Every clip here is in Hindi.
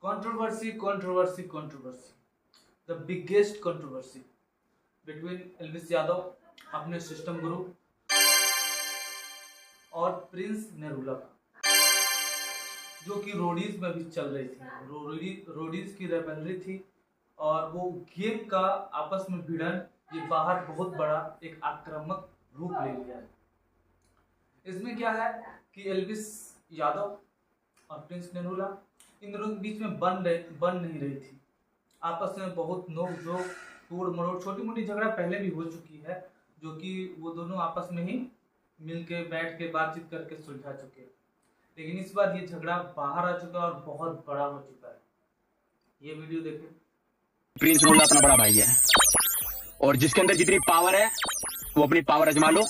Controversy, controversy, controversy. The biggest controversy between Elvis Yadav अपने सिस्टम ग्रुप और प्रिंस नेरुला का, जो कि रोडीज में भी चल रही थी। रोडीज की रेपनरी थी और वो गेम का आपस में भिड़न ये बाहर बहुत बड़ा एक आक्रामक रूप ले लिया है। इसमें क्या है कि एल्विस यादव और प्रिंस नेरुला इन दोनों के बीच में बन नहीं रही थी। आपस में बहुत नोक-झोंक, तोड़ मरोड़, छोटी मोटी झगड़ा पहले भी हो चुकी है, जो कि वो दोनों आपस में ही मिल के बैठ के बातचीत करके सुलझा चुके हैं। लेकिन इस बार ये झगड़ा बाहर आ चुका है और बहुत बड़ा हो चुका है। ये वीडियो देखें। प्रिंस नेरुला अपना बड़ा भाई है और जिसके अंदर जितनी पावर है वो अपनी पावर आजमा लो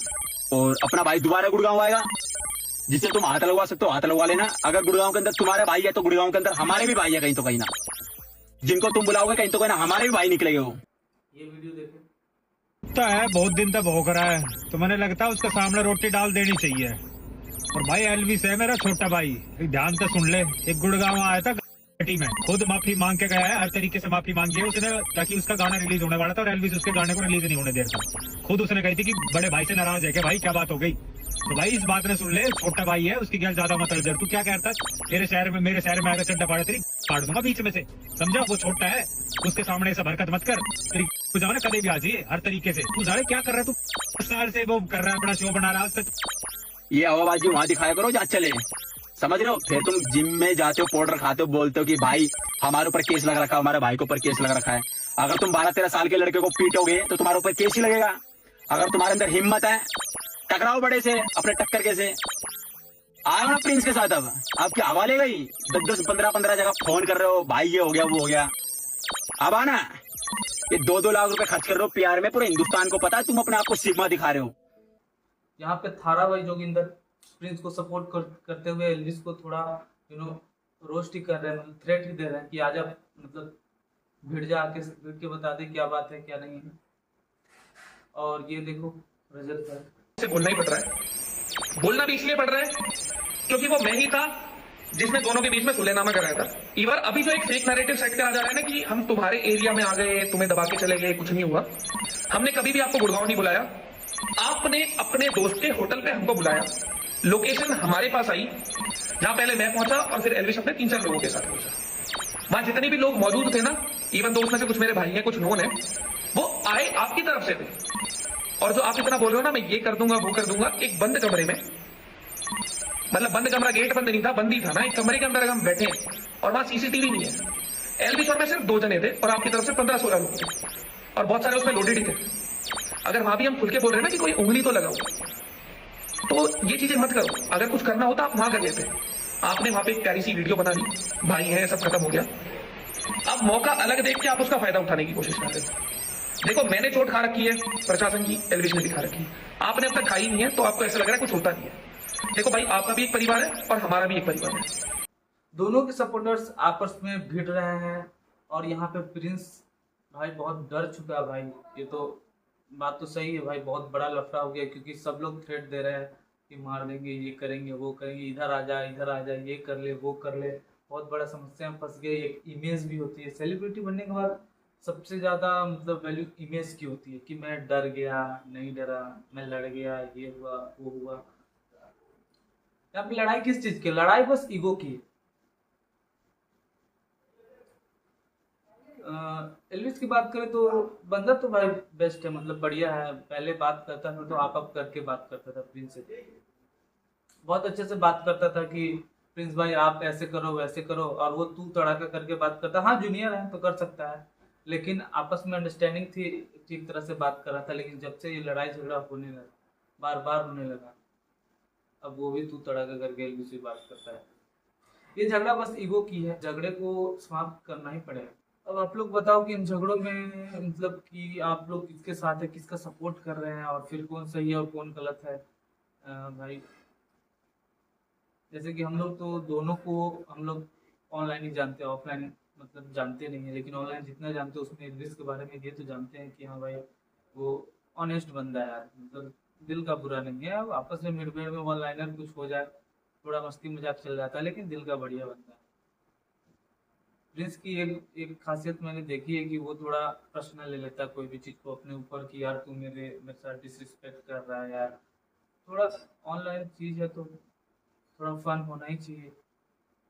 और अपना भाई दोबारा गुड़गांव आएगा। जिससे तुम हाथ लगवा सकते हो हाथ लगवा लेना। अगर गुड़गांव के अंदर तुम्हारे भाई है तो गुड़गांव के अंदर हमारे भी भाई है, कहीं तो कहीं ना। जिनको तुम बुलाओगे कहीं तो कहीं ना हमारे भी भाई निकलेंगे वो। ये वीडियो देखें। तो है बहुत दिन तक भोग रहा है तो मैंने लगता है उसके सामने रोटी डाल देनी चाहिए। और भाई एल्विस है मेरा छोटा भाई, ध्यान से सुन ले। एक गुड़गांव आया था पार्टी में, खुद माफी मांग के गया है, हर तरीके से माफी मांगी है उसने, ताकि उसका गाना रिलीज होने वाला था और एल्विस उसके गाने को रिलीज नहीं होने देता। खुद उसने कही थी कि बड़े भाई से नाराज है कि भाई क्या बात हो गई। तो भाई इस बात ने सुन ले, छोटा भाई है उसकी गैर ज्यादा मत कर। तू क्या कहता है मेरे शहर में आकर चड्डा फाड़ा तेरी काट दूंगा बीच में से, समझा। वो छोटा है, उसके सामने सब हरकत मत कर। तेरी ना कभी भी आ जाइए हर तरीके से। तू जाने क्या कर रहा है, तू साल से वो कर रहा है, अपना शो बना रहा है। ये हवाबाजी वहां दिखाया करो जहाँ चले, समझ रहे हो। फिर तुम जिम में जाते हो, पाउडर खाते हो, बोलते हो कि भाई हमारे ऊपर केस लग रखा है, हमारे भाई के ऊपर केस लग रखा है। अगर तुम 12-13 साल के लड़के को पीटोगे तो तुम्हारे ऊपर केस ही लगेगा। अगर तुम्हारे अंदर हिम्मत है टकराओ बड़े से, अपने टक्कर के से। आओ ना प्रिंस के साथ। अब क्या हवाले गई, 10-10, 15-15 जगह फोन कर रहे हो, भाई ये हो गया वो हो गया। अब आना, ये 2-2 लाख रुपए खर्च कर रहे हो प्यार में, पूरे हिंदुस्तान को पता है तुम अपने आप को सिग्मा दिखा रहे हो। यहाँ पे थारा भाई जोगिंदर प्रिंस को सपोर्ट करते हुए एल्विस को थोड़ा रोस्ट ही कर रहे हैं, मतलब थ्रेट ही दे रहे हैं कि आजा, मतलब भिड़ जा, आके भिड़ के बता दे क्या बात है क्या नहीं है। और ये देखो रजत भाई से बोलना ही पड़ रहा है। बोलना भी इसलिए पड़ रहा है क्योंकि वो मैं ही था जिसने दोनों के बीच में सुलहनामा कराया था। इवन अभी जो एक फेक नैरेटिव सेट करा जा रहा है ना कि हम तुम्हारे एरिया में आ गए, तुम्हें दबा के चले गए, कुछ नहीं हुआ। हमने कभी भी आपको गुड़गांव नहीं बुलाया, आपने अपने दोस्त के होटल पे हमको बुलाया। लोकेशन हमारे पास आई, जहां पहले मैं पहुंचा और फिर एल्विस अपने 3-4 लोगों के साथ पहुंचा। वहां जितने भी लोग मौजूद थे ना, इवन दोस्त में से कुछ मेरे भाई हैं, कुछ नोन है, वो आए आपकी तरफ से थे। और जो आप इतना बोल रहे हो ना मैं ये कर दूंगा वो कर दूंगा, एक बंद कमरे में, मतलब बंद कमरा, गेट बंद नहीं था, बंद ही था ना, एक कमरे के अंदर हम बैठे और वहां सीसीटीवी नहीं है। एल्विस और मैं सिर्फ 2 जने थे और आपकी तरफ से 15-16 लोग थे और बहुत सारे उसमें लोडेड ही थे। अगर वहां भी हम खुल के बोल रहे हैं ना कि कोई उंगली तो लगाओ, तो ये चीजें मत करो। अगर कुछ करना होता आप वहां कर लेते। आपने वहां पे एक प्यारी सी वीडियो बना ली, भाई है, सब खत्म हो गया। अब मौका अलग देख के आप उसका फायदा उठाने की कोशिश करते हैं। देखो मैंने चोट खा रखी है प्रशासन की, एल्विस ने भी खा रखी है, आपने अब तक खाई नहीं है, तो आपको ऐसा लग रहा है कुछ होता नहीं है। देखो भाई, आपका भी एक परिवार है और हमारा भी एक परिवार है। दोनों के सपोर्टर्स आपस में भिड़ रहे हैं और यहाँ पे प्रिंस भाई बहुत डर चुका है भाई। ये तो बात तो सही है भाई, बहुत बड़ा लफड़ा हो गया, क्योंकि सब लोग थ्रेट दे रहे हैं कि मार देंगे, ये करेंगे वो करेंगे, इधर आ जा इधर आ जा, ये कर ले वो कर ले। बहुत बड़ा समस्या में फंस गए। एक इमेज भी होती है, सेलिब्रिटी बनने के बाद सबसे ज़्यादा मतलब वैल्यू इमेज की होती है कि मैं डर गया, नहीं डरा, मैं लड़ गया, ये हुआ वो हुआ। यहाँ पे लड़ाई किस चीज़ की? लड़ाई बस ईगो की। एल्विस की बात करें तो बंदा तो भाई बेस्ट है, मतलब बढ़िया है। पहले बात करता था तो आप करके बात करता था प्रिंस से, बहुत अच्छे से बात करता था कि प्रिंस भाई आप ऐसे करो वैसे करो, और वो तू तड़ाका करके बात करता। हाँ जूनियर है तो कर सकता है, लेकिन आपस में अंडरस्टैंडिंग थी, ठीक तरह से बात कर रहा था। लेकिन जब से ये लड़ाई झगड़ा होने लगा, बार बार होने लगा, अब वो भी तू तड़ाका करके एल्विस से बात करता है। ये झगड़ा बस ईगो की है, झगड़े को समाप्त करना ही पड़ेगा। अब आप लोग बताओ कि इन झगड़ों में मतलब कि आप लोग किसके साथ है, किसका सपोर्ट कर रहे हैं, और फिर कौन सही है और कौन गलत है। भाई जैसे कि हम लोग तो दोनों को हम लोग ऑनलाइन ही जानते हैं, ऑफलाइन मतलब जानते नहीं है, लेकिन ऑनलाइन जितना जानते हैं उसमें एल्विस के बारे में ये तो जानते हैं कि हाँ भाई वो ऑनेस्ट बंदा है यार, मतलब दिल का बुरा नहीं है। अब आपस में मिडवेयर में वन लाइनर कुछ हो जाए, थोड़ा मस्ती मजाक चल जाता है, लेकिन दिल का बढ़िया बंदा है। प्रिंस की एक खासियत मैंने देखी है कि वो थोड़ा पर्सनल ले लेता है कोई भी चीज़ को अपने ऊपर कि यार तू मेरे साथ डिसरिस्पेक्ट कर रहा है यार। थोड़ा ऑनलाइन चीज़ है तो थोड़ा फन होना ही चाहिए।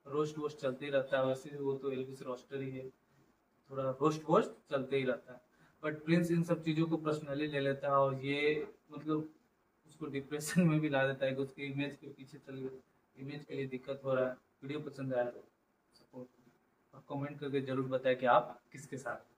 रोस्ट वोस्ट चलते ही रहता है, वैसे भी वो तो एल्विस रोस्टर ही है, थोड़ा रोस्ट वोस्ट चलते ही रहता है। बट प्रिंस इन सब चीज़ों को पर्सनली ले लेता है और ये मतलब उसको डिप्रेशन में भी ला देता है कि उसके इमेज के पीछे चल गए, इमेज के लिए दिक्कत हो रहा है। वीडियो पसंद आया तो सपोर्ट और कमेंट करके जरूर बताएं कि आप किसके साथ हैं।